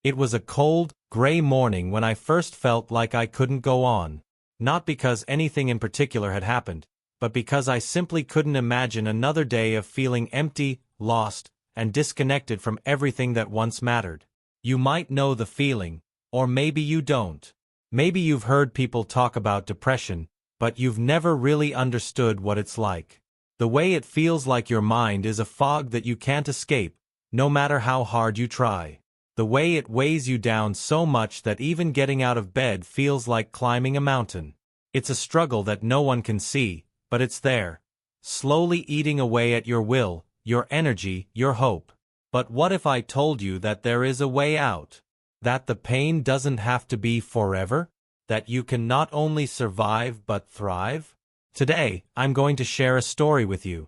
It was a cold, gray morning when I first felt like I couldn't go on. Not because anything in particular had happened, but because I simply couldn't imagine another day of feeling empty, lost, and disconnected from everything that once mattered. You might know the feeling, or maybe you don't. Maybe you've heard people talk about depression, but you've never really understood what it's like. The way it feels like your mind is a fog that you can't escape, no matter how hard you try. The way it weighs you down so much that even getting out of bed feels like climbing a mountain. It's a struggle that no one can see, but it's there, slowly eating away at your will, your energy, your hope. But what if I told you that there is a way out? That the pain doesn't have to be forever? That you can not only survive but thrive? Today, I'm going to share a story with you.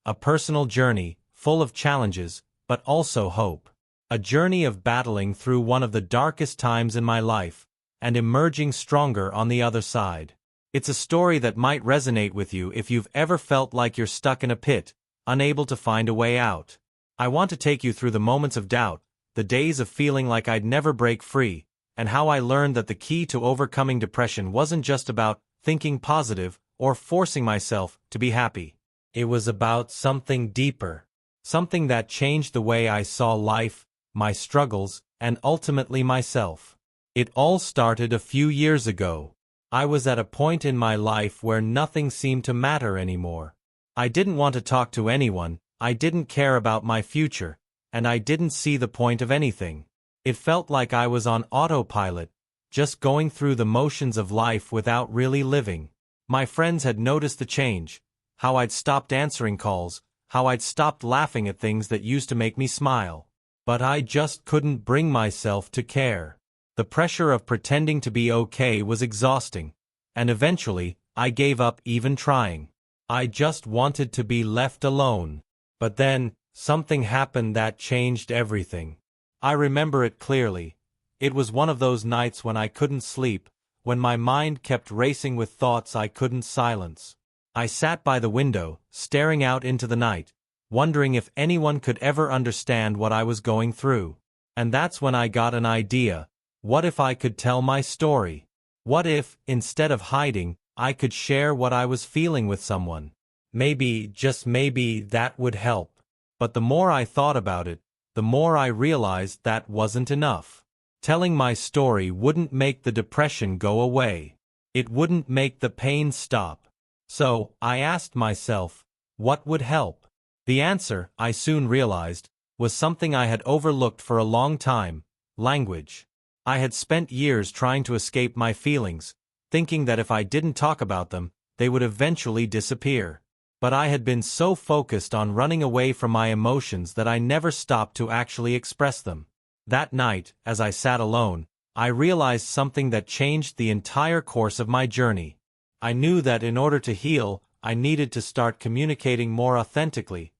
A personal journey, full of challenges, but also hope. A journey of battling through one of the darkest times in my life, and emerging stronger on the other side. It's a story that might resonate with you if you've ever felt like you're stuck in a pit, unable to find a way out. I want to take you through the moments of doubt, the days of feeling like I'd never break free, and how I learned that the key to overcoming depression wasn't just about thinking positive or forcing myself to be happy. It was about something deeper, something that changed the way I saw life, my struggles, and ultimately myself. It all started a few years ago. I was at a point in my life where nothing seemed to matter anymore. I didn't want to talk to anyone, I didn't care about my future, and I didn't see the point of anything. It felt like I was on autopilot, just going through the motions of life without really living. My friends had noticed the change, how I'd stopped answering calls, how I'd stopped laughing at things that used to make me smile. But I just couldn't bring myself to care. The pressure of pretending to be okay was exhausting, and eventually, I gave up even trying. I just wanted to be left alone. But then, something happened that changed everything. I remember it clearly. It was one of those nights when I couldn't sleep, when my mind kept racing with thoughts I couldn't silence. I sat by the window, staring out into the night, wondering if anyone could ever understand what I was going through. And that's when I got an idea. What if I could tell my story? What if, instead of hiding, I could share what I was feeling with someone? Maybe, just maybe, that would help. But the more I thought about it, the more I realized that wasn't enough. Telling my story wouldn't make the depression go away. It wouldn't make the pain stop. So, I asked myself, what would help? The answer, I soon realized, was something I had overlooked for a long time: language. I had spent years trying to escape my feelings, thinking that if I didn't talk about them, they would eventually disappear. But I had been so focused on running away from my emotions that I never stopped to actually express them. That night, as I sat alone, I realized something that changed the entire course of my journey. I knew that in order to heal, I needed to start communicating more authentically,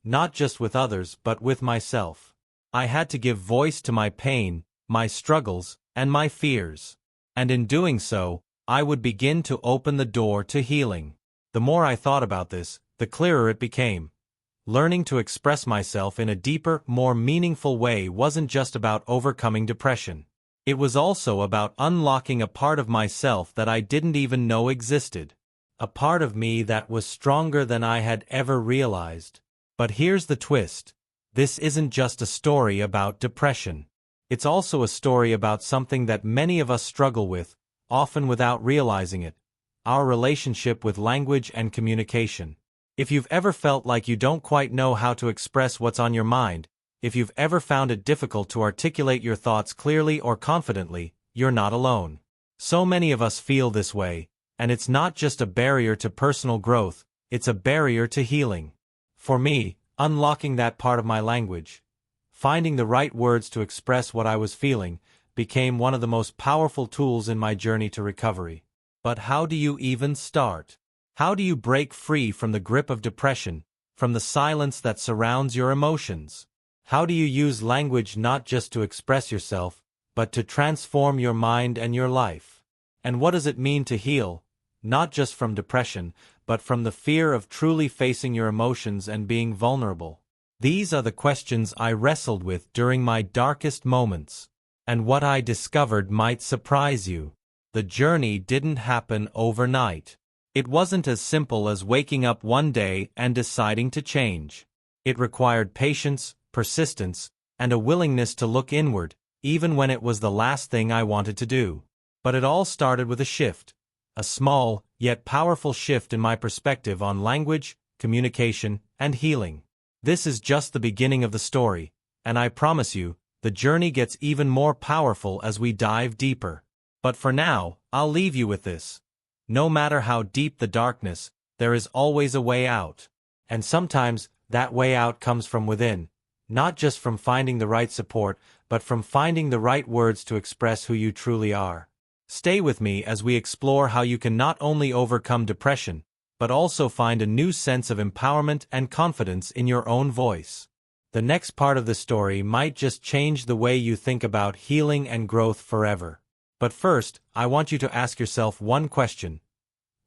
not just with others but with myself. I had to give voice to my pain, my struggles, and my fears. And in doing so, I would begin to open the door to healing. The more I thought about this, the clearer it became. Learning to express myself in a deeper, more meaningful way wasn't just about overcoming depression. It was also about unlocking a part of myself that I didn't even know existed. A part of me that was stronger than I had ever realized. But here's the twist. This isn't just a story about depression. It's also a story about something that many of us struggle with, often without realizing it: our relationship with language and communication. If you've ever felt like you don't quite know how to express what's on your mind, if you've ever found it difficult to articulate your thoughts clearly or confidently, you're not alone. So many of us feel this way, and it's not just a barrier to personal growth, it's a barrier to healing. For me, unlocking that part of my language, finding the right words to express what I was feeling, became one of the most powerful tools in my journey to recovery. But how do you even start? How do you break free from the grip of depression, from the silence that surrounds your emotions? How do you use language not just to express yourself, but to transform your mind and your life? And what does it mean to heal, not just from depression, but from the fear of truly facing your emotions and being vulnerable? These are the questions I wrestled with during my darkest moments. And what I discovered might surprise you. The journey didn't happen overnight. It wasn't as simple as waking up one day and deciding to change. It required patience, persistence, and a willingness to look inward, even when it was the last thing I wanted to do. But it all started with a shift. A small, yet powerful shift in my perspective on language, communication, and healing. This is just the beginning of the story, and I promise you, the journey gets even more powerful as we dive deeper. But for now, I'll leave you with this. No matter how deep the darkness, there is always a way out. And sometimes, that way out comes from within. Not just from finding the right support, but from finding the right words to express who you truly are. Stay with me as we explore how you can not only overcome depression, but also find a new sense of empowerment and confidence in your own voice. The next part of the story might just change the way you think about healing and growth forever. But first, I want you to ask yourself one question.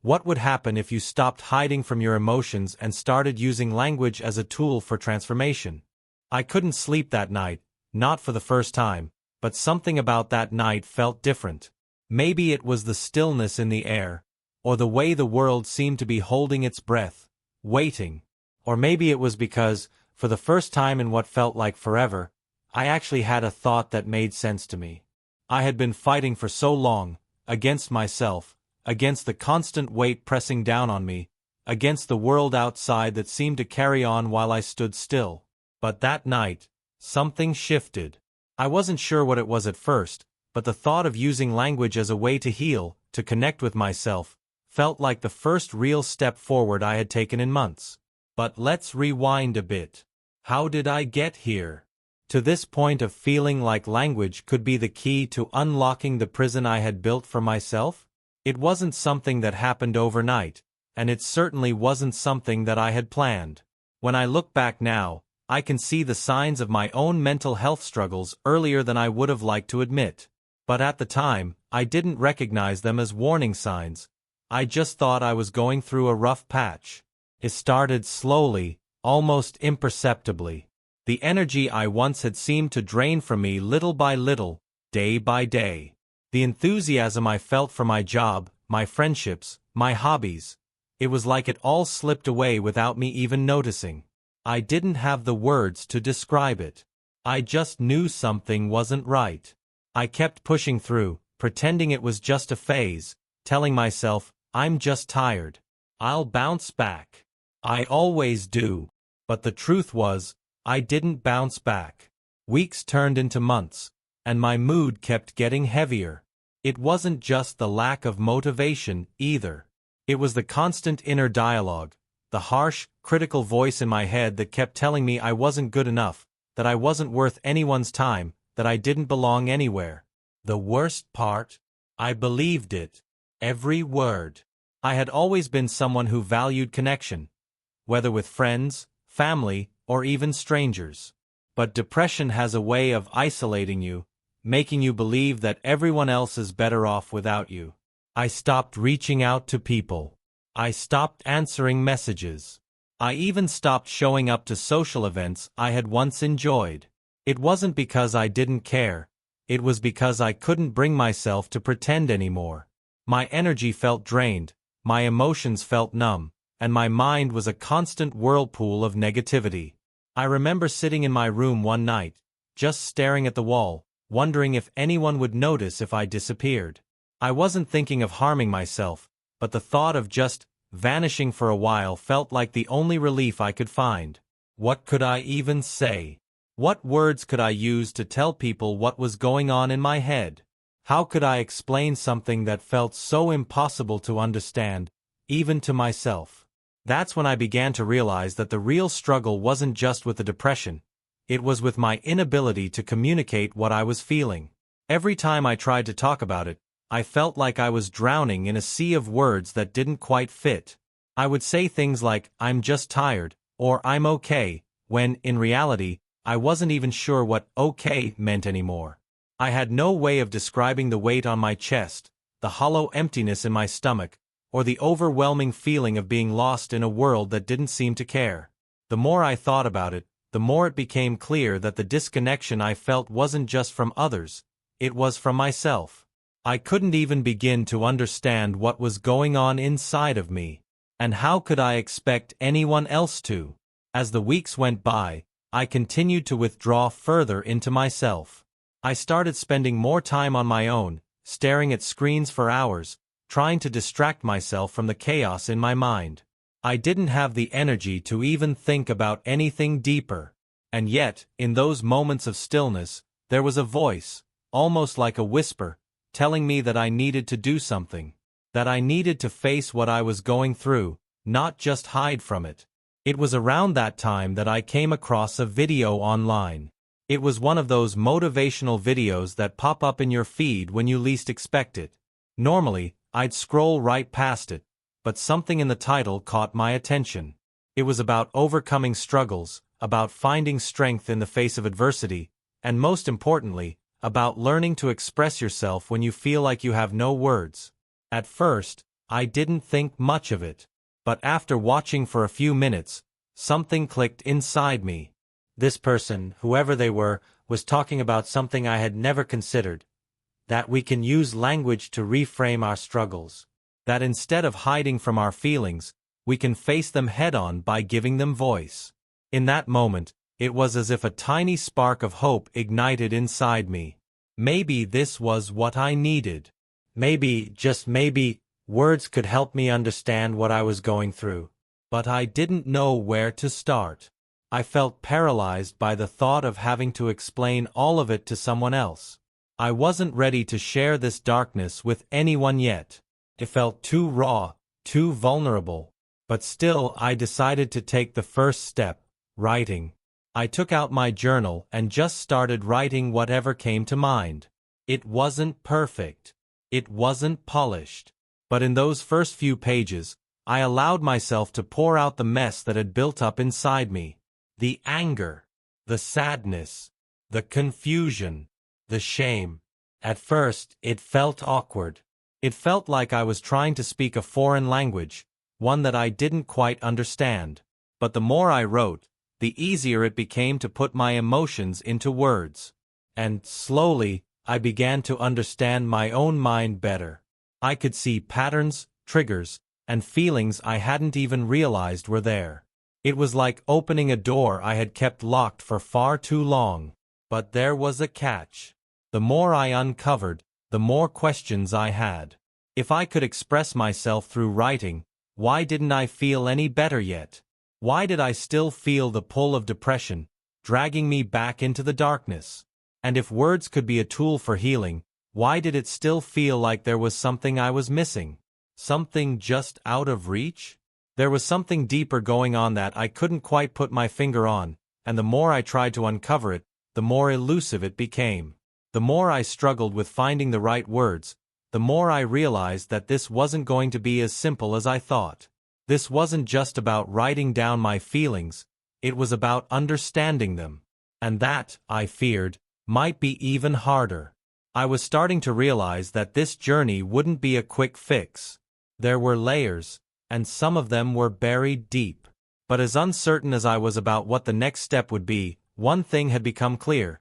What would happen if you stopped hiding from your emotions and started using language as a tool for transformation? I couldn't sleep that night, not for the first time, but something about that night felt different. Maybe it was the stillness in the air, or the way the world seemed to be holding its breath, waiting. Or maybe it was because, for the first time in what felt like forever, I actually had a thought that made sense to me. I had been fighting for so long, against myself, against the constant weight pressing down on me, against the world outside that seemed to carry on while I stood still. But that night, something shifted. I wasn't sure what it was at first, but the thought of using language as a way to heal, to connect with myself, felt like the first real step forward I had taken in months. But let's rewind a bit. How did I get here? To this point of feeling like language could be the key to unlocking the prison I had built for myself? It wasn't something that happened overnight, and it certainly wasn't something that I had planned. When I look back now, I can see the signs of my own mental health struggles earlier than I would have liked to admit. But at the time, I didn't recognize them as warning signs. I just thought I was going through a rough patch. It started slowly, almost imperceptibly. The energy I once had seemed to drain from me little by little, day by day. The enthusiasm I felt for my job, my friendships, my hobbies. It was like it all slipped away without me even noticing. I didn't have the words to describe it. I just knew something wasn't right. I kept pushing through, pretending it was just a phase, telling myself, I'm just tired. I'll bounce back. I always do. But the truth was, I didn't bounce back. Weeks turned into months, and my mood kept getting heavier. It wasn't just the lack of motivation, either. It was the constant inner dialogue, the harsh, critical voice in my head that kept telling me I wasn't good enough, that I wasn't worth anyone's time, that I didn't belong anywhere. The worst part? I believed it. Every word. I had always been someone who valued connection, whether with friends, family, or even strangers. But depression has a way of isolating you, making you believe that everyone else is better off without you. I stopped reaching out to people. I stopped answering messages. I even stopped showing up to social events I had once enjoyed. It wasn't because I didn't care. It was because I couldn't bring myself to pretend anymore. My energy felt drained, my emotions felt numb, and my mind was a constant whirlpool of negativity. I remember sitting in my room one night, just staring at the wall, wondering if anyone would notice if I disappeared. I wasn't thinking of harming myself, but the thought of just vanishing for a while felt like the only relief I could find. What could I even say? What words could I use to tell people what was going on in my head? How could I explain something that felt so impossible to understand, even to myself? That's when I began to realize that the real struggle wasn't just with the depression. It was with my inability to communicate what I was feeling. Every time I tried to talk about it, I felt like I was drowning in a sea of words that didn't quite fit. I would say things like, I'm just tired, or I'm okay, when, in reality, I wasn't even sure what okay meant anymore. I had no way of describing the weight on my chest, the hollow emptiness in my stomach, or the overwhelming feeling of being lost in a world that didn't seem to care. The more I thought about it, the more it became clear that the disconnection I felt wasn't just from others, it was from myself. I couldn't even begin to understand what was going on inside of me. And how could I expect anyone else to? As the weeks went by, I continued to withdraw further into myself. I started spending more time on my own, staring at screens for hours, trying to distract myself from the chaos in my mind. I didn't have the energy to even think about anything deeper. And yet, in those moments of stillness, there was a voice, almost like a whisper, telling me that I needed to do something. That I needed to face what I was going through, not just hide from it. It was around that time that I came across a video online. It was one of those motivational videos that pop up in your feed when you least expect it. Normally, I'd scroll right past it, but something in the title caught my attention. It was about overcoming struggles, about finding strength in the face of adversity, and most importantly, about learning to express yourself when you feel like you have no words. At first, I didn't think much of it, but after watching for a few minutes, something clicked inside me. This person, whoever they were, was talking about something I had never considered. That we can use language to reframe our struggles. That instead of hiding from our feelings, we can face them head-on by giving them voice. In that moment, it was as if a tiny spark of hope ignited inside me. Maybe this was what I needed. Maybe, just maybe, words could help me understand what I was going through. But I didn't know where to start. I felt paralyzed by the thought of having to explain all of it to someone else. I wasn't ready to share this darkness with anyone yet. It felt too raw, too vulnerable. But still, I decided to take the first step, writing. I took out my journal and just started writing whatever came to mind. It wasn't perfect. It wasn't polished. But in those first few pages, I allowed myself to pour out the mess that had built up inside me. The anger, the sadness, the confusion, the shame. At first, it felt awkward. It felt like I was trying to speak a foreign language, one that I didn't quite understand. But the more I wrote, the easier it became to put my emotions into words. And slowly, I began to understand my own mind better. I could see patterns, triggers, and feelings I hadn't even realized were there. It was like opening a door I had kept locked for far too long. But there was a catch. The more I uncovered, the more questions I had. If I could express myself through writing, why didn't I feel any better yet? Why did I still feel the pull of depression, dragging me back into the darkness? And if words could be a tool for healing, why did it still feel like there was something I was missing? Something just out of reach? There was something deeper going on that I couldn't quite put my finger on, and the more I tried to uncover it, the more elusive it became. The more I struggled with finding the right words, the more I realized that this wasn't going to be as simple as I thought. This wasn't just about writing down my feelings, it was about understanding them. And that, I feared, might be even harder. I was starting to realize that this journey wouldn't be a quick fix. There were layers, and some of them were buried deep. But as uncertain as I was about what the next step would be, one thing had become clear.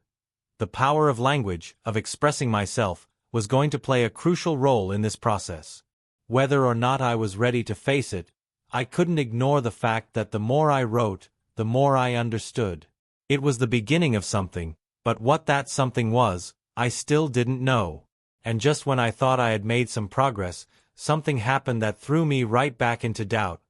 The power of language, of expressing myself, was going to play a crucial role in this process. Whether or not I was ready to face it, I couldn't ignore the fact that the more I wrote, the more I understood. It was the beginning of something, but what that something was, I still didn't know. And just when I thought I had made some progress, something happened that threw me right back into doubt.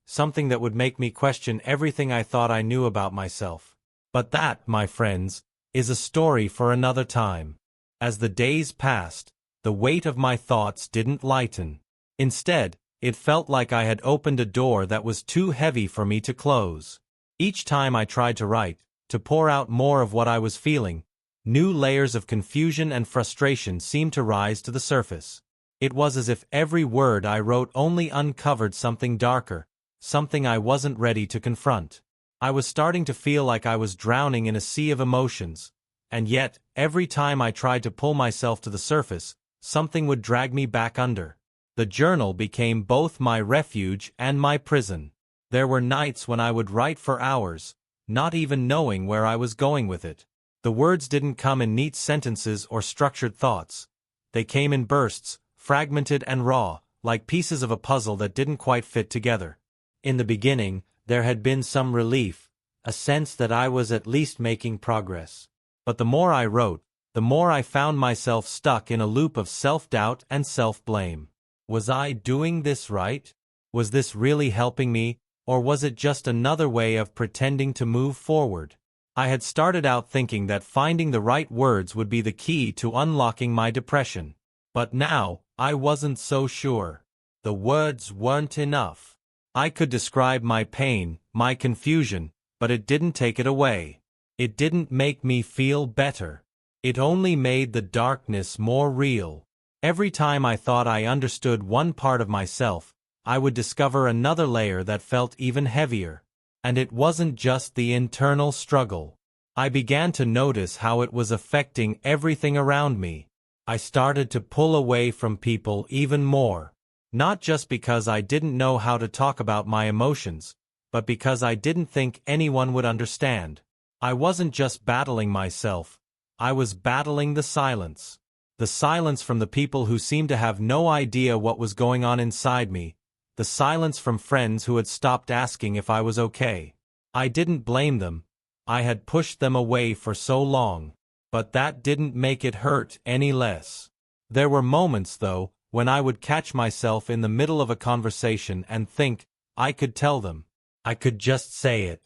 Something that would make me question everything I thought I knew about myself. But that, my friends, is a story for another time. As the days passed, the weight of my thoughts didn't lighten. Instead, it felt like I had opened a door that was too heavy for me to close. Each time I tried to write, to pour out more of what I was feeling, new layers of confusion and frustration seemed to rise to the surface. It was as if every word I wrote only uncovered something darker, something I wasn't ready to confront. I was starting to feel like I was drowning in a sea of emotions, and yet, every time I tried to pull myself to the surface, something would drag me back under. The journal became both my refuge and my prison. There were nights when I would write for hours, not even knowing where I was going with it. The words didn't come in neat sentences or structured thoughts. They came in bursts, fragmented and raw, like pieces of a puzzle that didn't quite fit together. In the beginning, there had been some relief, a sense that I was at least making progress. But the more I wrote, the more I found myself stuck in a loop of self-doubt and self-blame. Was I doing this right? Was this really helping me, or was it just another way of pretending to move forward? I had started out thinking that finding the right words would be the key to unlocking my depression. But now, I wasn't so sure. The words weren't enough. I could describe my pain, my confusion, but it didn't take it away. It didn't make me feel better. It only made the darkness more real. Every time I thought I understood one part of myself, I would discover another layer that felt even heavier. And it wasn't just the internal struggle. I began to notice how it was affecting everything around me. I started to pull away from people even more. Not just because I didn't know how to talk about my emotions, but because I didn't think anyone would understand. I wasn't just battling myself. I was battling the silence. The silence from the people who seemed to have no idea what was going on inside me. The silence from friends who had stopped asking if I was okay. I didn't blame them. I had pushed them away for so long. But that didn't make it hurt any less. There were moments, though, when I would catch myself in the middle of a conversation and think, I could tell them. I could just say it.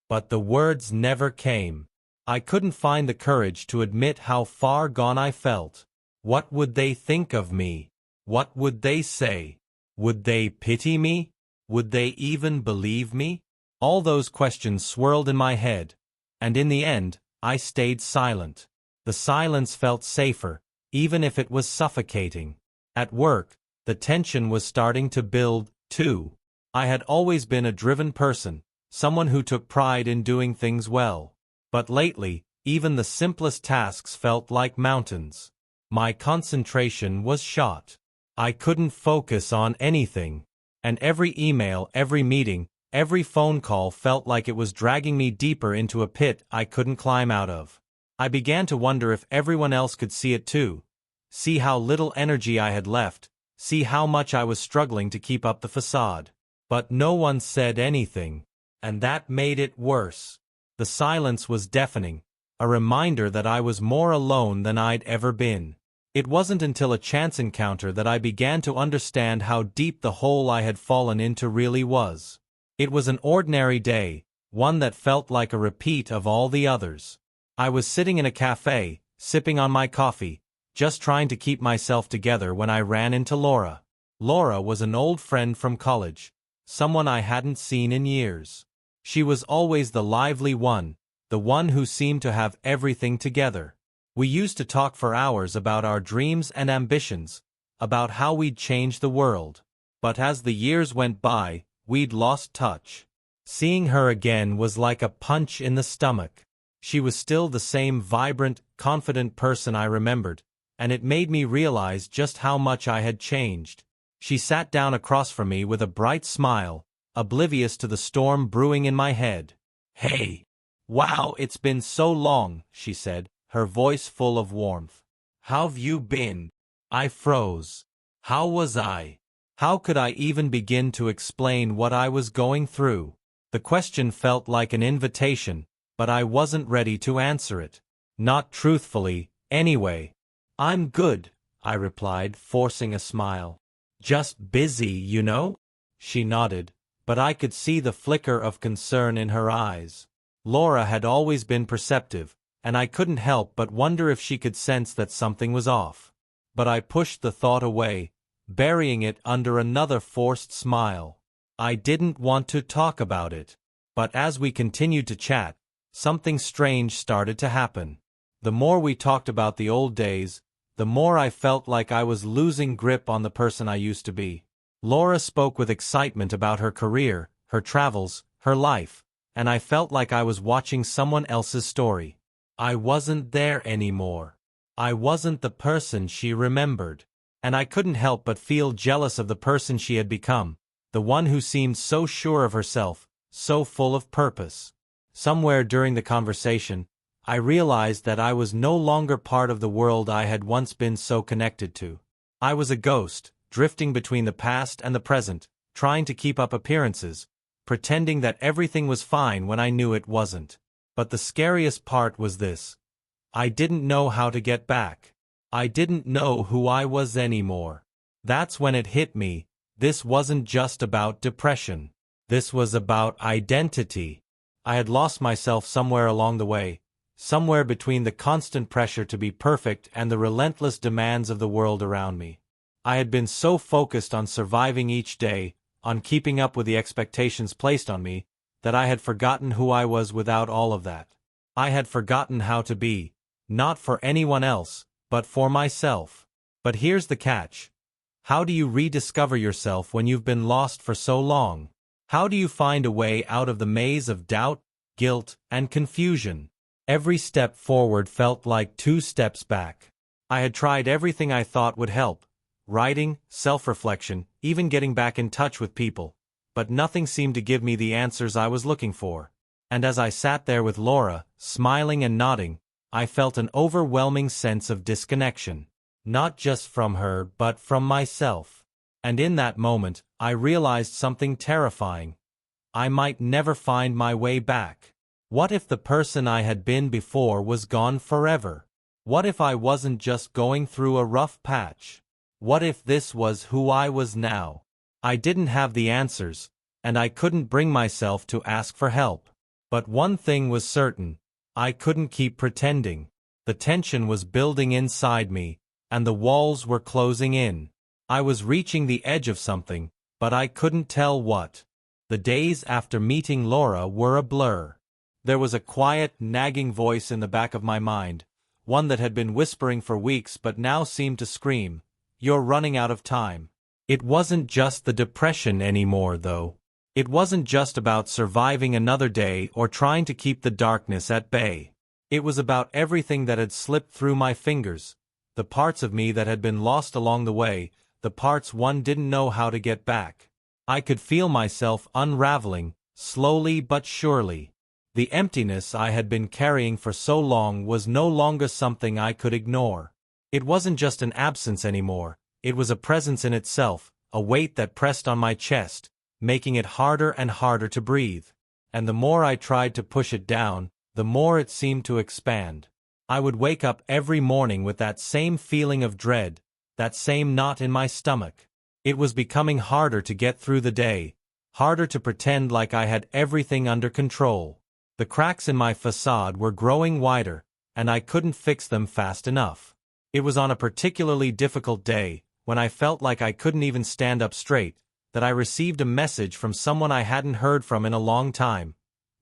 But the words never came. I couldn't find the courage to admit how far gone I felt. What would they think of me? What would they say? Would they pity me? Would they even believe me? All those questions swirled in my head. And in the end, I stayed silent. The silence felt safer, even if it was suffocating. At work, the tension was starting to build, too. I had always been a driven person, someone who took pride in doing things well. But lately, even the simplest tasks felt like mountains. My concentration was shot. I couldn't focus on anything. And every email, every meeting, every phone call felt like it was dragging me deeper into a pit I couldn't climb out of. I began to wonder if everyone else could see it too. See how little energy I had left, see how much I was struggling to keep up the facade. But no one said anything. And that made it worse. The silence was deafening, a reminder that I was more alone than I'd ever been. It wasn't until a chance encounter that I began to understand how deep the hole I had fallen into really was. It was an ordinary day, one that felt like a repeat of all the others. I was sitting in a cafe, sipping on my coffee, just trying to keep myself together when I ran into Laura. Laura was an old friend from college, someone I hadn't seen in years. She was always the lively one, the one who seemed to have everything together. We used to talk for hours about our dreams and ambitions, about how we'd change the world. But as the years went by, we'd lost touch. Seeing her again was like a punch in the stomach. She was still the same vibrant, confident person I remembered, and it made me realize just how much I had changed. She sat down across from me with a bright smile, oblivious to the storm brewing in my head. "Hey! Wow, it's been so long," she said, her voice full of warmth. "How've you been?" I froze. How was I? How could I even begin to explain what I was going through? The question felt like an invitation, but I wasn't ready to answer it. Not truthfully, anyway. "I'm good," I replied, forcing a smile. "Just busy, you know?" She nodded, but I could see the flicker of concern in her eyes. Laura had always been perceptive, and I couldn't help but wonder if she could sense that something was off. But I pushed the thought away, burying it under another forced smile. I didn't want to talk about it. But as we continued to chat, something strange started to happen. The more we talked about the old days, the more I felt like I was losing grip on the person I used to be. Laura spoke with excitement about her career, her travels, her life, and I felt like I was watching someone else's story. I wasn't there anymore. I wasn't the person she remembered. And I couldn't help but feel jealous of the person she had become, the one who seemed so sure of herself, so full of purpose. Somewhere during the conversation, I realized that I was no longer part of the world I had once been so connected to. I was a ghost, drifting between the past and the present, trying to keep up appearances, pretending that everything was fine when I knew it wasn't. But the scariest part was this. I didn't know how to get back. I didn't know who I was anymore. That's when it hit me. This wasn't just about depression. This was about identity. I had lost myself somewhere along the way, somewhere between the constant pressure to be perfect and the relentless demands of the world around me. I had been so focused on surviving each day, on keeping up with the expectations placed on me, that I had forgotten who I was without all of that. I had forgotten how to be, not for anyone else, but for myself. But here's the catch. How do you rediscover yourself when you've been lost for so long? How do you find a way out of the maze of doubt, guilt, and confusion? Every step forward felt like 2 steps back. I had tried everything I thought would help. Writing, self-reflection, even getting back in touch with people. But nothing seemed to give me the answers I was looking for. And as I sat there with Laura, smiling and nodding, I felt an overwhelming sense of disconnection. Not just from her, but from myself. And in that moment, I realized something terrifying. I might never find my way back. What if the person I had been before was gone forever? What if I wasn't just going through a rough patch? What if this was who I was now? I didn't have the answers, and I couldn't bring myself to ask for help. But one thing was certain. I couldn't keep pretending. The tension was building inside me, and the walls were closing in. I was reaching the edge of something, but I couldn't tell what. The days after meeting Laura were a blur. There was a quiet, nagging voice in the back of my mind, one that had been whispering for weeks but now seemed to scream, "You're running out of time." It wasn't just the depression anymore, though. It wasn't just about surviving another day or trying to keep the darkness at bay. It was about everything that had slipped through my fingers, the parts of me that had been lost along the way, the parts one didn't know how to get back. I could feel myself unraveling, slowly but surely. The emptiness I had been carrying for so long was no longer something I could ignore. It wasn't just an absence anymore, it was a presence in itself, a weight that pressed on my chest, making it harder and harder to breathe. And the more I tried to push it down, the more it seemed to expand. I would wake up every morning with that same feeling of dread, that same knot in my stomach. It was becoming harder to get through the day, harder to pretend like I had everything under control. The cracks in my facade were growing wider, and I couldn't fix them fast enough. It was on a particularly difficult day, when I felt like I couldn't even stand up straight, that I received a message from someone I hadn't heard from in a long time.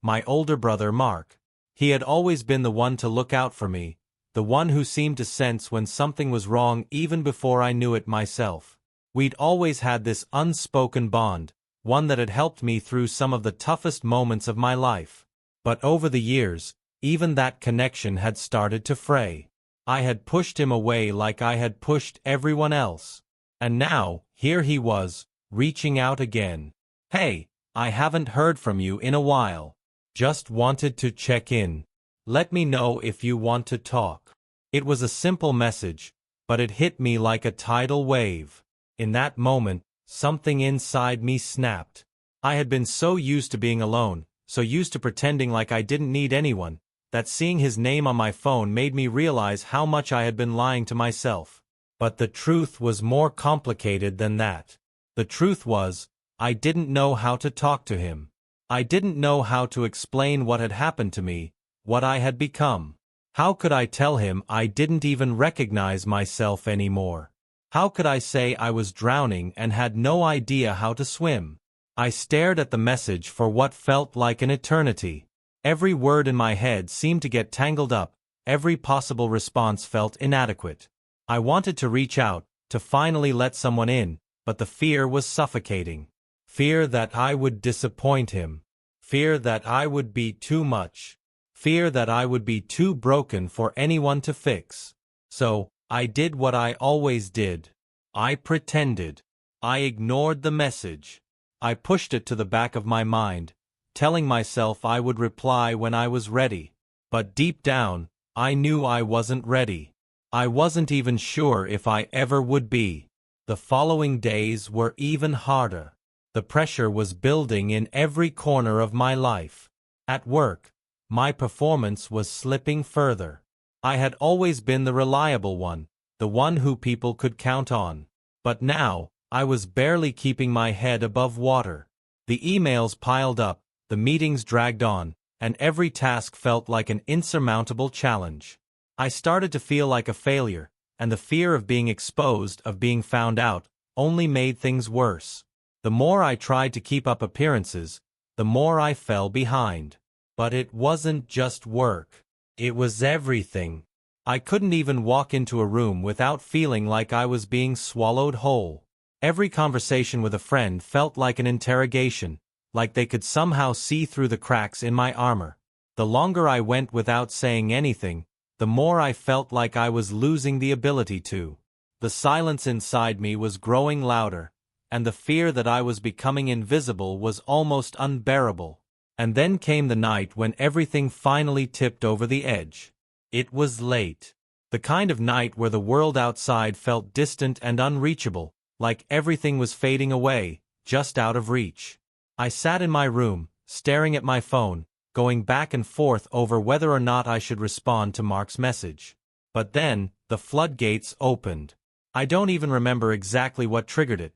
My older brother Mark. He had always been the one to look out for me, the one who seemed to sense when something was wrong even before I knew it myself. We'd always had this unspoken bond, one that had helped me through some of the toughest moments of my life. But over the years, even that connection had started to fray. I had pushed him away like I had pushed everyone else. And now, here he was, reaching out again. "Hey, I haven't heard from you in a while. Just wanted to check in. Let me know if you want to talk." It was a simple message, but it hit me like a tidal wave. In that moment, something inside me snapped. I had been so used to being alone, so used to pretending like I didn't need anyone, that seeing his name on my phone made me realize how much I had been lying to myself. But the truth was more complicated than that. The truth was, I didn't know how to talk to him. I didn't know how to explain what had happened to me, what I had become. How could I tell him I didn't even recognize myself anymore? How could I say I was drowning and had no idea how to swim? I stared at the message for what felt like an eternity. Every word in my head seemed to get tangled up, every possible response felt inadequate. I wanted to reach out, to finally let someone in, but the fear was suffocating. Fear that I would disappoint him. Fear that I would be too much. Fear that I would be too broken for anyone to fix. So, I did what I always did. I pretended. I ignored the message. I pushed it to the back of my mind, telling myself I would reply when I was ready. But deep down, I knew I wasn't ready. I wasn't even sure if I ever would be. The following days were even harder. The pressure was building in every corner of my life. At work, my performance was slipping further. I had always been the reliable one, the one who people could count on. But now, I was barely keeping my head above water. The emails piled up, the meetings dragged on, and every task felt like an insurmountable challenge. I started to feel like a failure, and the fear of being exposed, of being found out, only made things worse. The more I tried to keep up appearances, the more I fell behind. But it wasn't just work. It was everything. I couldn't even walk into a room without feeling like I was being swallowed whole. Every conversation with a friend felt like an interrogation, like they could somehow see through the cracks in my armor. The longer I went without saying anything, the more I felt like I was losing the ability to. The silence inside me was growing louder, and the fear that I was becoming invisible was almost unbearable. And then came the night when everything finally tipped over the edge. It was late. The kind of night where the world outside felt distant and unreachable, like everything was fading away, just out of reach. I sat in my room, staring at my phone, going back and forth over whether or not I should respond to Mark's message. But then, the floodgates opened. I don't even remember exactly what triggered it.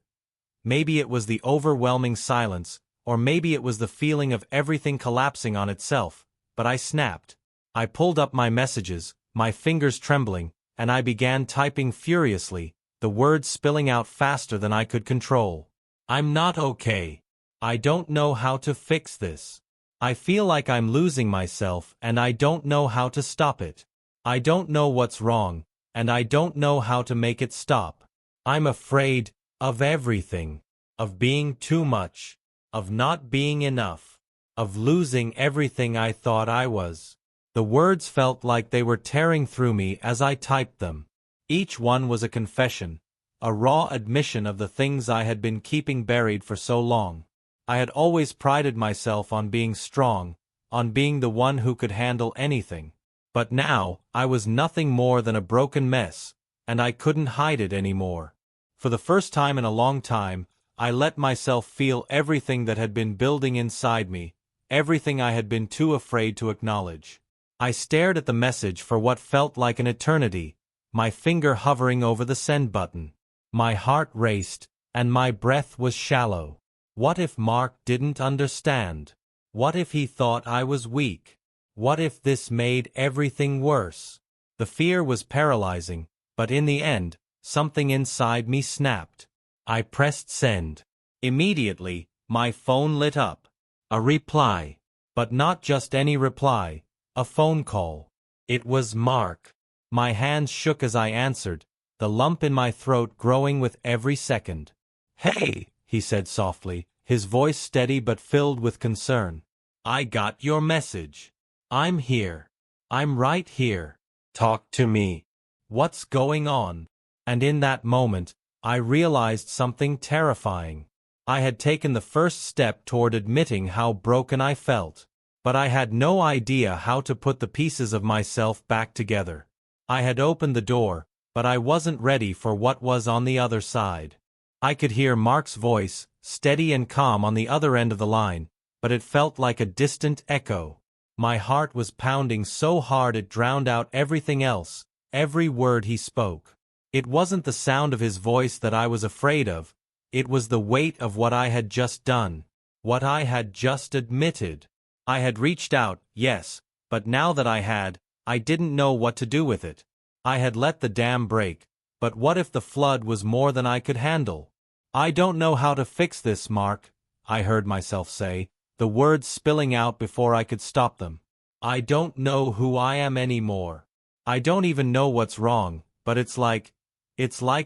Maybe it was the overwhelming silence, or maybe it was the feeling of everything collapsing on itself, but I snapped. I pulled up my messages, my fingers trembling, and I began typing furiously, the words spilling out faster than I could control. I'm not okay. I don't know how to fix this. I feel like I'm losing myself and I don't know how to stop it. I don't know what's wrong, and I don't know how to make it stop. I'm afraid of everything. Of being too much. Of not being enough. Of losing everything I thought I was. The words felt like they were tearing through me as I typed them. Each one was a confession, a raw admission of the things I had been keeping buried for so long. I had always prided myself on being strong, on being the one who could handle anything. But now, I was nothing more than a broken mess, and I couldn't hide it anymore. For the first time in a long time, I let myself feel everything that had been building inside me, everything I had been too afraid to acknowledge. I stared at the message for what felt like an eternity, my finger hovering over the send button. My heart raced, and my breath was shallow. What if Mark didn't understand? What if he thought I was weak? What if this made everything worse? The fear was paralyzing, but in the end, something inside me snapped. I pressed send. Immediately, my phone lit up. A reply. But not just any reply, a phone call. It was Mark. My hands shook as I answered, the lump in my throat growing with every second. "Hey," he said softly, his voice steady but filled with concern. "I got your message. I'm here. I'm right here. Talk to me. What's going on?" And in that moment, I realized something terrifying. I had taken the first step toward admitting how broken I felt. But I had no idea how to put the pieces of myself back together. I had opened the door, but I wasn't ready for what was on the other side. I could hear Mark's voice, steady and calm on the other end of the line, but it felt like a distant echo. My heart was pounding so hard it drowned out everything else, every word he spoke. It wasn't the sound of his voice that I was afraid of, it was the weight of what I had just done, what I had just admitted. I had reached out, yes, but now that I didn't know what to do with it. I had let the dam break, but what if the flood was more than I could handle? "I don't know how to fix this, Mark," I heard myself say, the words spilling out before I could stop them. "I don't know who I am anymore. I don't even know what's wrong, but it's like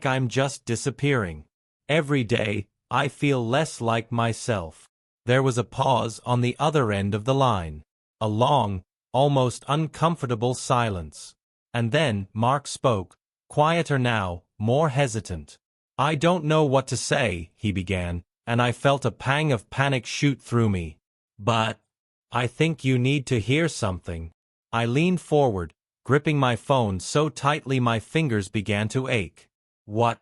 I'm just disappearing. Every day, I feel less like myself." There was a pause on the other end of the line. A long, almost uncomfortable silence. And then, Mark spoke, quieter now, more hesitant. "I don't know what to say," he began, and I felt a pang of panic shoot through me. "But I think you need to hear something. I leaned forward, gripping my phone so tightly my fingers began to ache. What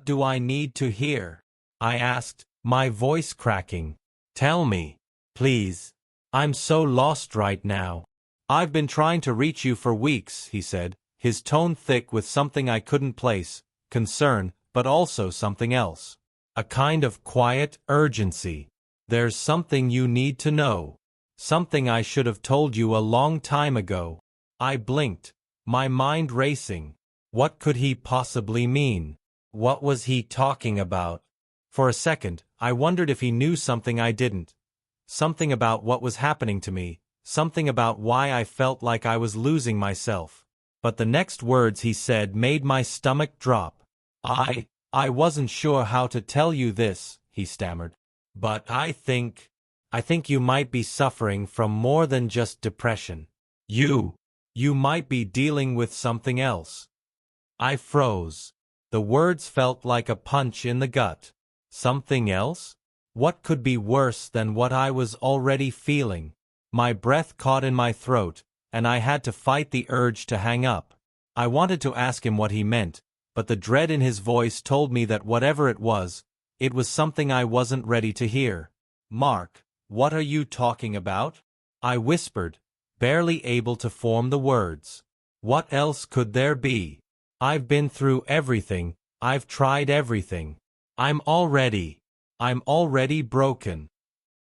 do I need to hear? I asked, my voice cracking. Tell me, please. I'm so lost right now. I've been trying to reach you for weeks, he said, his tone thick with something I couldn't place, concern, but also something else. A kind of quiet urgency. There's something you need to know. Something I should have told you a long time ago. I blinked, my mind racing. What could he possibly mean? What was he talking about? For a second, I wondered if he knew something I didn't. Something about what was happening to me, something about why I felt like I was losing myself. But the next words he said made my stomach drop. I wasn't sure how to tell you this, he stammered. But I think you might be suffering from more than just depression. You might be dealing with something else. I froze. The words felt like a punch in the gut. Something else? What could be worse than what I was already feeling? My breath caught in my throat, and I had to fight the urge to hang up. I wanted to ask him what he meant, but the dread in his voice told me that whatever it was something I wasn't ready to hear. Mark, what are you talking about? I whispered, barely able to form the words. What else could there be? I've been through everything, I've tried everything. I'm already broken.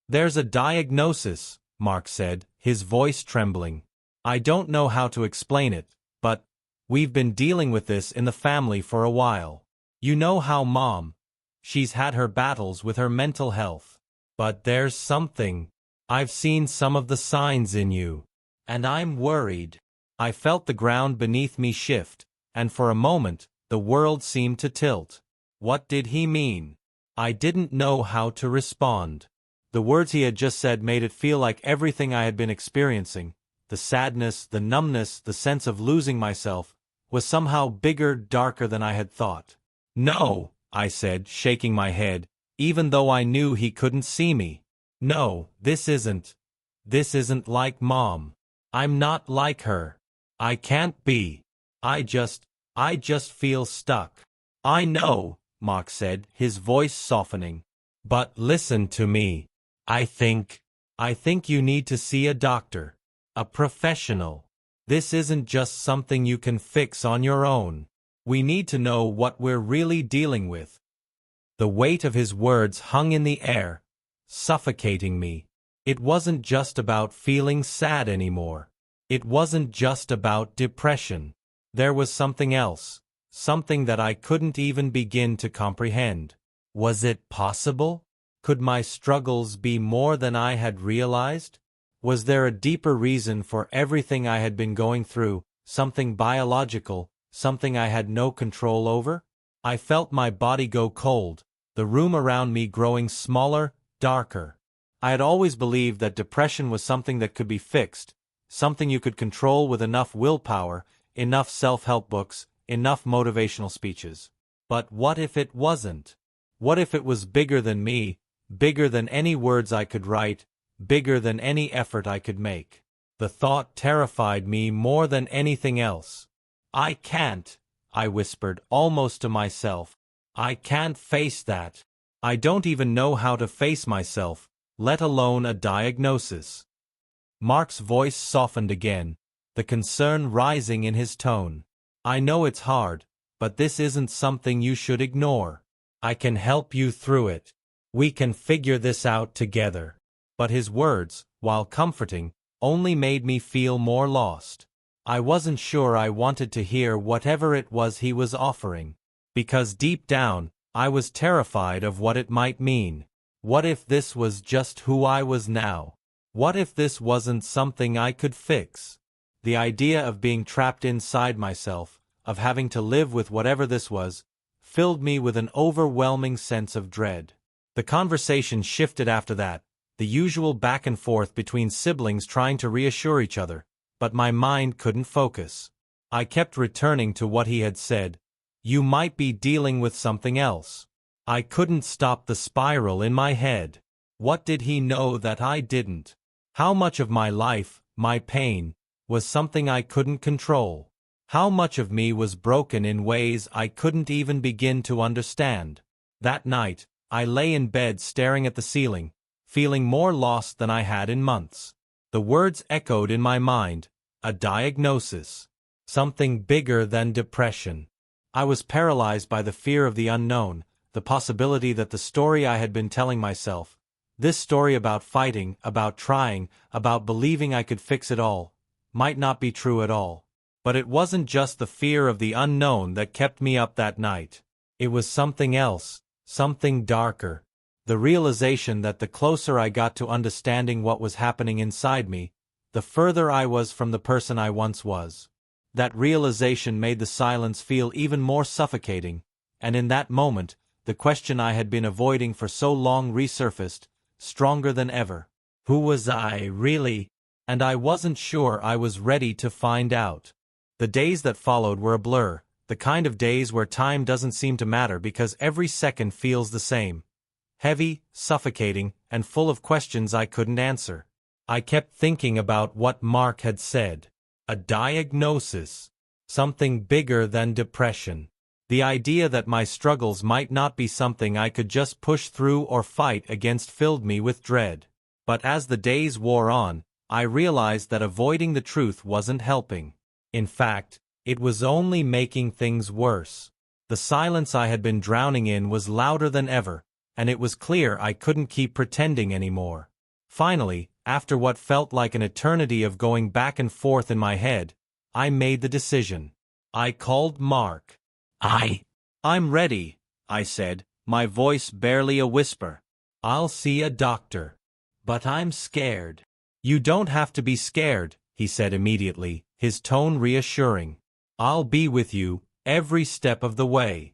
There's a diagnosis, Mark said, his voice trembling. I don't know how to explain it, but we've been dealing with this in the family for a while. You know how Mom, she's had her battles with her mental health. But there's something. I've seen some of the signs in you. And I'm worried. I felt the ground beneath me shift, and for a moment, the world seemed to tilt. What did he mean? I didn't know how to respond. The words he had just said made it feel like everything I had been experiencing, the sadness, the numbness, the sense of losing myself, was somehow bigger, darker than I had thought. No, I said, shaking my head, even though I knew he couldn't see me. No, this isn't like Mom. I'm not like her. I can't be. I just feel stuck. I know, Mark said, his voice softening. But listen to me. I think you need to see a doctor. A professional. This isn't just something you can fix on your own. We need to know what we're really dealing with. The weight of his words hung in the air, suffocating me. It wasn't just about feeling sad anymore. It wasn't just about depression. There was something else, something that I couldn't even begin to comprehend. Was it possible? Could my struggles be more than I had realized? Was there a deeper reason for everything I had been going through, something biological, something I had no control over? I felt my body go cold, the room around me growing smaller, darker. I had always believed that depression was something that could be fixed, something you could control with enough willpower, enough self-help books, enough motivational speeches. But what if it wasn't? What if it was bigger than me, bigger than any words I could write, bigger than any effort I could make? The thought terrified me more than anything else. I can't, I whispered, almost to myself. I can't face that. I don't even know how to face myself, let alone a diagnosis. Mark's voice softened again, the concern rising in his tone. I know it's hard, but this isn't something you should ignore. I can help you through it. We can figure this out together. But his words, while comforting, only made me feel more lost. I wasn't sure I wanted to hear whatever it was he was offering, because deep down, I was terrified of what it might mean. What if this was just who I was now? What if this wasn't something I could fix? The idea of being trapped inside myself, of having to live with whatever this was, filled me with an overwhelming sense of dread. The conversation shifted after that, the usual back and forth between siblings trying to reassure each other, but my mind couldn't focus. I kept returning to what he had said. You might be dealing with something else. I couldn't stop the spiral in my head. What did he know that I didn't? How much of my life, my pain, was something I couldn't control. How much of me was broken in ways I couldn't even begin to understand. That night, I lay in bed staring at the ceiling, feeling more lost than I had in months. The words echoed in my mind, a diagnosis. Something bigger than depression. I was paralyzed by the fear of the unknown, the possibility that the story I had been telling myself, this story about fighting, about trying, about believing I could fix it all, might not be true at all. But it wasn't just the fear of the unknown that kept me up that night. It was something else, something darker. The realization that the closer I got to understanding what was happening inside me, the further I was from the person I once was. That realization made the silence feel even more suffocating, and in that moment, the question I had been avoiding for so long resurfaced, stronger than ever. Who was I, really? And I wasn't sure I was ready to find out. The days that followed were a blur, the kind of days where time doesn't seem to matter because every second feels the same. Heavy, suffocating, and full of questions I couldn't answer. I kept thinking about what Mark had said. A diagnosis. Something bigger than depression. The idea that my struggles might not be something I could just push through or fight against filled me with dread. But as the days wore on, I realized that avoiding the truth wasn't helping. In fact, it was only making things worse. The silence I had been drowning in was louder than ever, and it was clear I couldn't keep pretending anymore. Finally, after what felt like an eternity of going back and forth in my head, I made the decision. I called Mark. I'm ready, I said, my voice barely a whisper. I'll see a doctor. But I'm scared. You don't have to be scared, he said immediately, his tone reassuring. I'll be with you, every step of the way.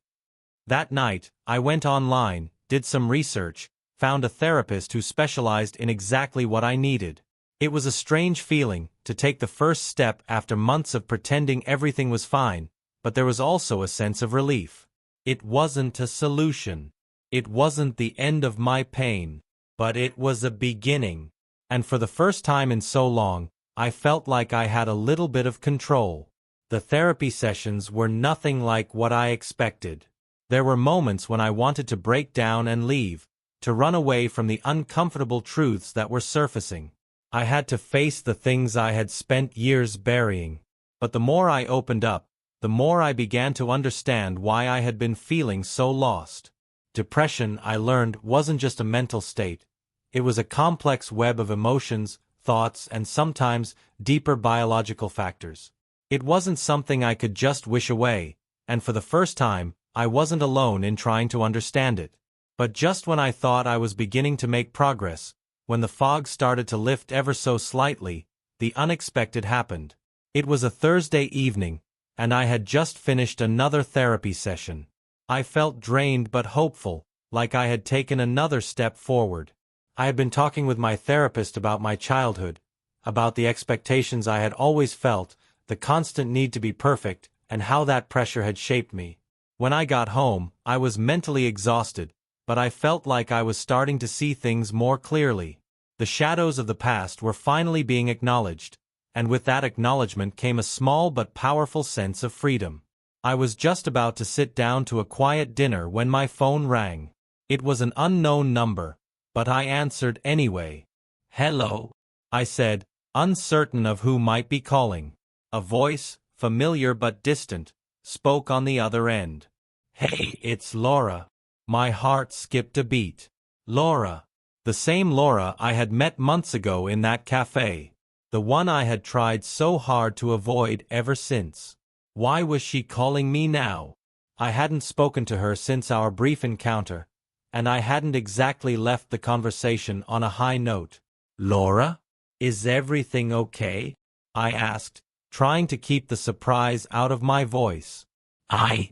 That night, I went online, did some research, found a therapist who specialized in exactly what I needed. It was a strange feeling, to take the first step after months of pretending everything was fine, but there was also a sense of relief. It wasn't a solution. It wasn't the end of my pain, but it was a beginning. And for the first time in so long, I felt like I had a little bit of control. The therapy sessions were nothing like what I expected. There were moments when I wanted to break down and leave, to run away from the uncomfortable truths that were surfacing. I had to face the things I had spent years burying. But the more I opened up, the more I began to understand why I had been feeling so lost. Depression, I learned, wasn't just a mental state. It was a complex web of emotions, thoughts, and sometimes deeper biological factors. It wasn't something I could just wish away, and for the first time, I wasn't alone in trying to understand it. But just when I thought I was beginning to make progress, when the fog started to lift ever so slightly, the unexpected happened. It was a Thursday evening, and I had just finished another therapy session. I felt drained but hopeful, like I had taken another step forward. I had been talking with my therapist about my childhood, about the expectations I had always felt, the constant need to be perfect, and how that pressure had shaped me. When I got home, I was mentally exhausted, but I felt like I was starting to see things more clearly. The shadows of the past were finally being acknowledged, and with that acknowledgement came a small but powerful sense of freedom. I was just about to sit down to a quiet dinner when my phone rang. It was an unknown number, but I answered anyway. "Hello," I said, uncertain of who might be calling. A voice, familiar but distant, spoke on the other end. "Hey, it's Laura." My heart skipped a beat. Laura. The same Laura I had met months ago in that cafe. The one I had tried so hard to avoid ever since. Why was she calling me now? I hadn't spoken to her since our brief encounter, and I hadn't exactly left the conversation on a high note. "Laura? Is everything okay?" I asked, trying to keep the surprise out of my voice. I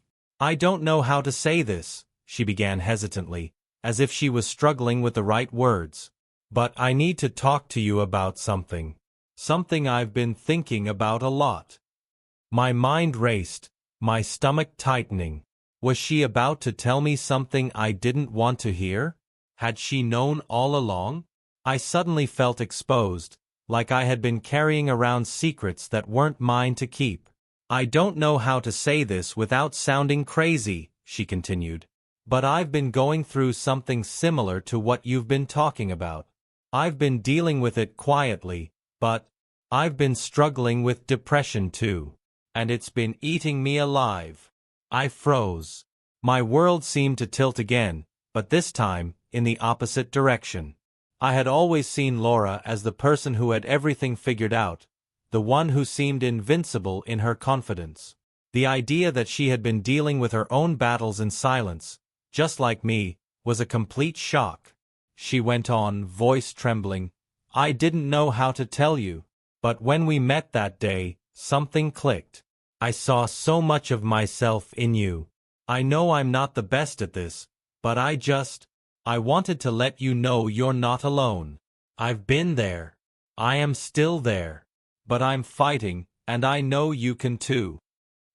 don't know how to say this," she began hesitantly, as if she was struggling with the right words. "But I need to talk to you about something. Something I've been thinking about a lot." My mind raced, my stomach tightening. Was she about to tell me something I didn't want to hear? Had she known all along? I suddenly felt exposed, like I had been carrying around secrets that weren't mine to keep. I don't know how to say this without sounding crazy, she continued, but I've been going through something similar to what you've been talking about. I've been dealing with it quietly, but I've been struggling with depression too. And it's been eating me alive. I froze. My world seemed to tilt again, but this time, in the opposite direction. I had always seen Laura as the person who had everything figured out, the one who seemed invincible in her confidence. The idea that she had been dealing with her own battles in silence, just like me, was a complete shock. She went on, voice trembling. I didn't know how to tell you, but when we met that day, something clicked. I saw so much of myself in you. I know I'm not the best at this, but I wanted to let you know you're not alone. I've been there. I am still there. But I'm fighting, and I know you can too.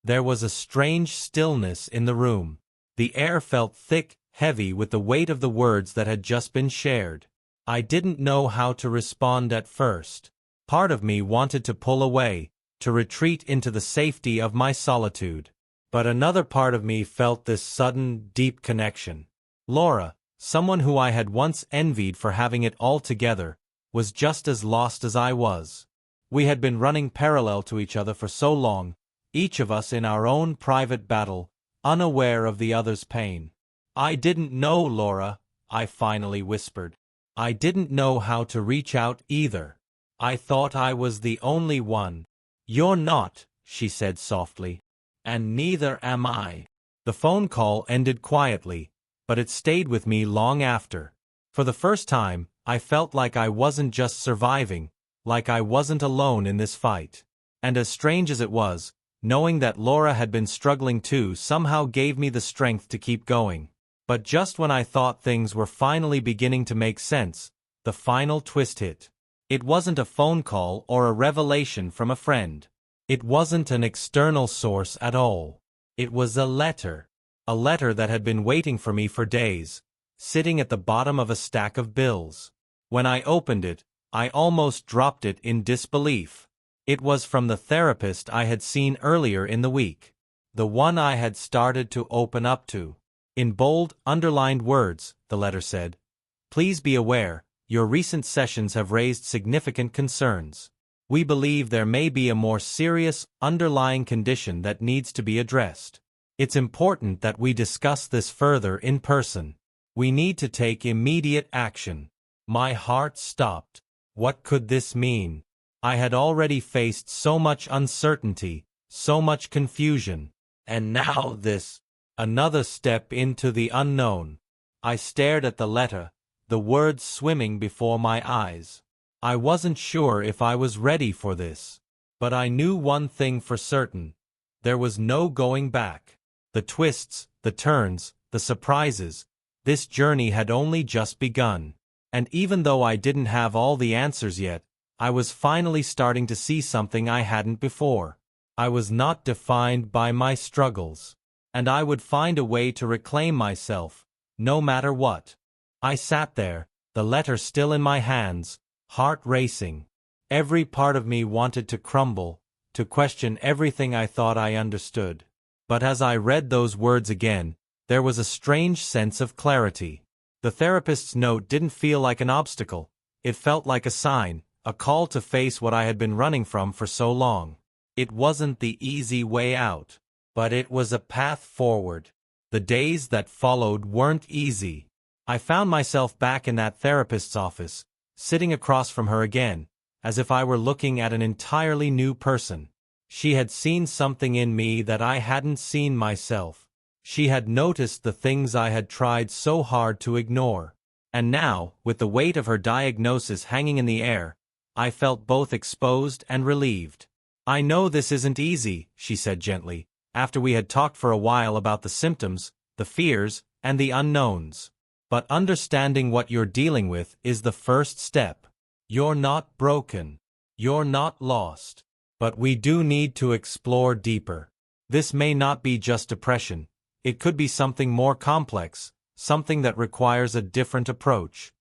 There was a strange stillness in the room. The air felt thick, heavy with the weight of the words that had just been shared. I didn't know how to respond at first. Part of me wanted to pull away, to retreat into the safety of my solitude. But another part of me felt this sudden, deep connection. Laura, someone who I had once envied for having it all together, was just as lost as I was. We had been running parallel to each other for so long, each of us in our own private battle, unaware of the other's pain. I didn't know, Laura, I finally whispered. I didn't know how to reach out either. I thought I was the only one. You're not, she said softly. And neither am I. The phone call ended quietly, but it stayed with me long after. For the first time, I felt like I wasn't just surviving, like I wasn't alone in this fight. And as strange as it was, knowing that Laura had been struggling too somehow gave me the strength to keep going. But just when I thought things were finally beginning to make sense, the final twist hit. It wasn't a phone call or a revelation from a friend. It wasn't an external source at all. It was a letter that had been waiting for me for days, sitting at the bottom of a stack of bills. When I opened it, I almost dropped it in disbelief. It was from the therapist I had seen earlier in the week, the one I had started to open up to. In bold, underlined words, the letter said, "Please be aware, your recent sessions have raised significant concerns. We believe there may be a more serious, underlying condition that needs to be addressed. It's important that we discuss this further in person. We need to take immediate action." My heart stopped. What could this mean? I had already faced so much uncertainty, so much confusion, and now this. Another step into the unknown. I stared at the letter, the words swimming before my eyes. I wasn't sure if I was ready for this. But I knew one thing for certain. There was no going back. The twists, the turns, the surprises. This journey had only just begun. And even though I didn't have all the answers yet, I was finally starting to see something I hadn't before. I was not defined by my struggles. And I would find a way to reclaim myself, no matter what. I sat there, the letter still in my hands, heart racing. Every part of me wanted to crumble, to question everything I thought I understood. But as I read those words again, there was a strange sense of clarity. The therapist's note didn't feel like an obstacle. It felt like a sign, a call to face what I had been running from for so long. It wasn't the easy way out. But it was a path forward. The days that followed weren't easy. I found myself back in that therapist's office, sitting across from her again, as if I were looking at an entirely new person. She had seen something in me that I hadn't seen myself. She had noticed the things I had tried so hard to ignore. And now, with the weight of her diagnosis hanging in the air, I felt both exposed and relieved. "I know this isn't easy," she said gently, after we had talked for a while about the symptoms, the fears, and the unknowns. "But understanding what you're dealing with is the first step. You're not broken. You're not lost. But we do need to explore deeper. This may not be just depression. It could be something more complex, something that requires a different approach."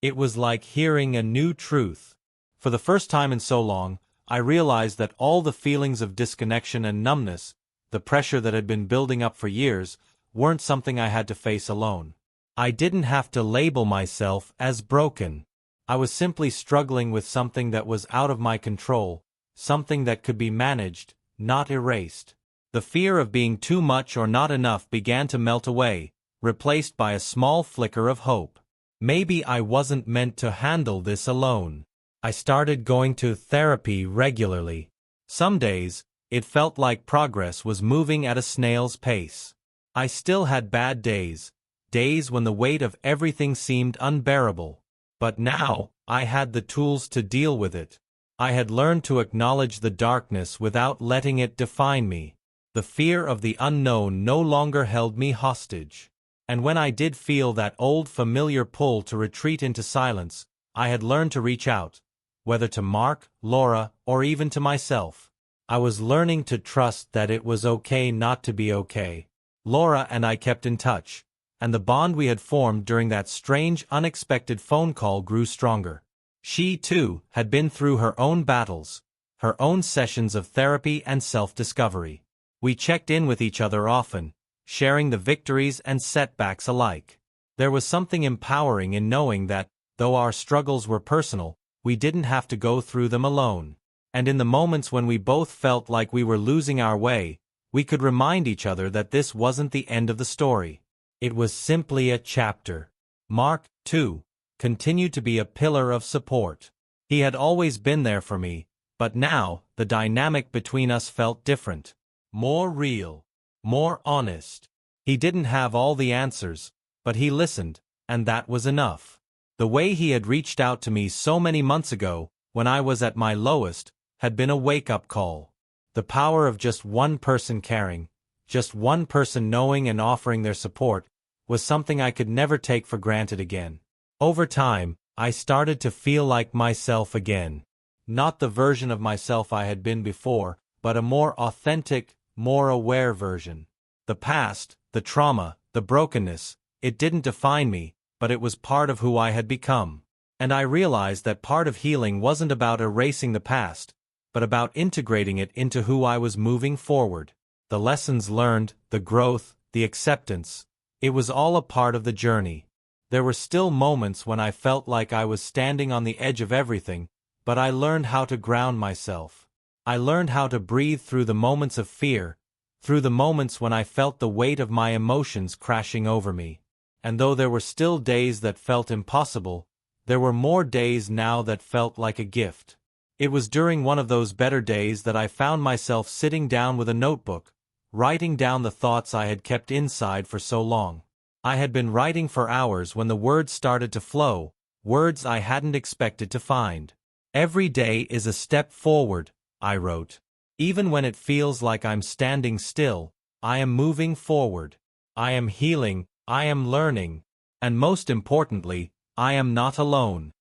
It was like hearing a new truth. For the first time in so long, I realized that all the feelings of disconnection and numbness, the pressure that had been building up for years, weren't something I had to face alone. I didn't have to label myself as broken. I was simply struggling with something that was out of my control, something that could be managed, not erased. The fear of being too much or not enough began to melt away, replaced by a small flicker of hope. Maybe I wasn't meant to handle this alone. I started going to therapy regularly. Some days, it felt like progress was moving at a snail's pace. I still had bad days, days when the weight of everything seemed unbearable. But now, I had the tools to deal with it. I had learned to acknowledge the darkness without letting it define me. The fear of the unknown no longer held me hostage. And when I did feel that old familiar pull to retreat into silence, I had learned to reach out, whether to Mark, Laura, or even to myself. I was learning to trust that it was okay not to be okay. Laura and I kept in touch, and the bond we had formed during that strange, unexpected phone call grew stronger. She, too, had been through her own battles, her own sessions of therapy and self-discovery. We checked in with each other often, sharing the victories and setbacks alike. There was something empowering in knowing that, though our struggles were personal, we didn't have to go through them alone. And in the moments when we both felt like we were losing our way, we could remind each other that this wasn't the end of the story. It was simply a chapter. Mark, too, continued to be a pillar of support. He had always been there for me, but now, the dynamic between us felt different. More real. More honest. He didn't have all the answers, but he listened, and that was enough. The way he had reached out to me so many months ago, when I was at my lowest, had been a wake-up call. The power of just one person caring, just one person knowing and offering their support, was something I could never take for granted again. Over time, I started to feel like myself again. Not the version of myself I had been before, but a more authentic, more aware version. The past, the trauma, the brokenness, it didn't define me, but it was part of who I had become. And I realized that part of healing wasn't about erasing the past, but about integrating it into who I was moving forward. The lessons learned, the growth, the acceptance, it was all a part of the journey. There were still moments when I felt like I was standing on the edge of everything, but I learned how to ground myself. I learned how to breathe through the moments of fear, through the moments when I felt the weight of my emotions crashing over me. And though there were still days that felt impossible, there were more days now that felt like a gift. It was during one of those better days that I found myself sitting down with a notebook, writing down the thoughts I had kept inside for so long. I had been writing for hours when the words started to flow, words I hadn't expected to find. Every day is a step forward, I wrote. Even when it feels like I'm standing still, I am moving forward. I am healing, I am learning, and most importantly, I am not alone.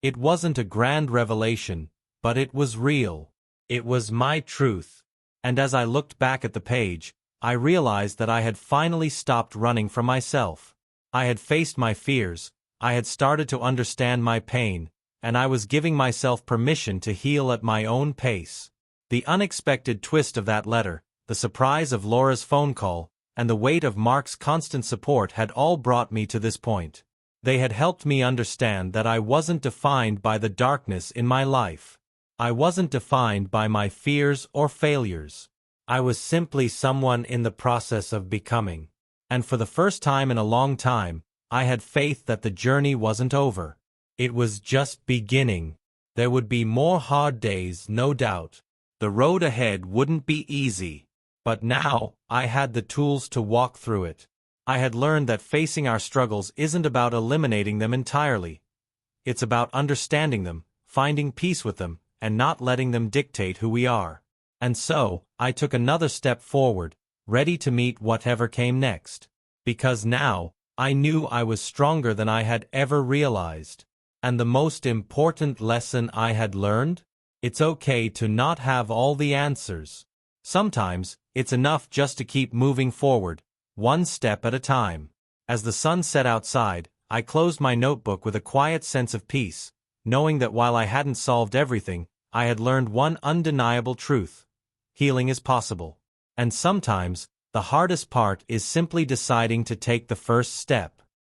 It wasn't a grand revelation, but it was real. It was my truth. And as I looked back at the page, I realized that I had finally stopped running from myself. I had faced my fears, I had started to understand my pain, and I was giving myself permission to heal at my own pace. The unexpected twist of that letter, the surprise of Laura's phone call, and the weight of Mark's constant support had all brought me to this point. They had helped me understand that I wasn't defined by the darkness in my life. I wasn't defined by my fears or failures. I was simply someone in the process of becoming. And for the first time in a long time, I had faith that the journey wasn't over. It was just beginning. There would be more hard days, no doubt. The road ahead wouldn't be easy. But now, I had the tools to walk through it. I had learned that facing our struggles isn't about eliminating them entirely. It's about understanding them, finding peace with them, and not letting them dictate who we are. And so, I took another step forward, ready to meet whatever came next. Because now, I knew I was stronger than I had ever realized. And the most important lesson I had learned? It's okay to not have all the answers. Sometimes, it's enough just to keep moving forward, one step at a time. As the sun set outside, I closed my notebook with a quiet sense of peace, knowing that while I hadn't solved everything, I had learned one undeniable truth. Healing is possible. And sometimes, the hardest part is simply deciding to take the first step.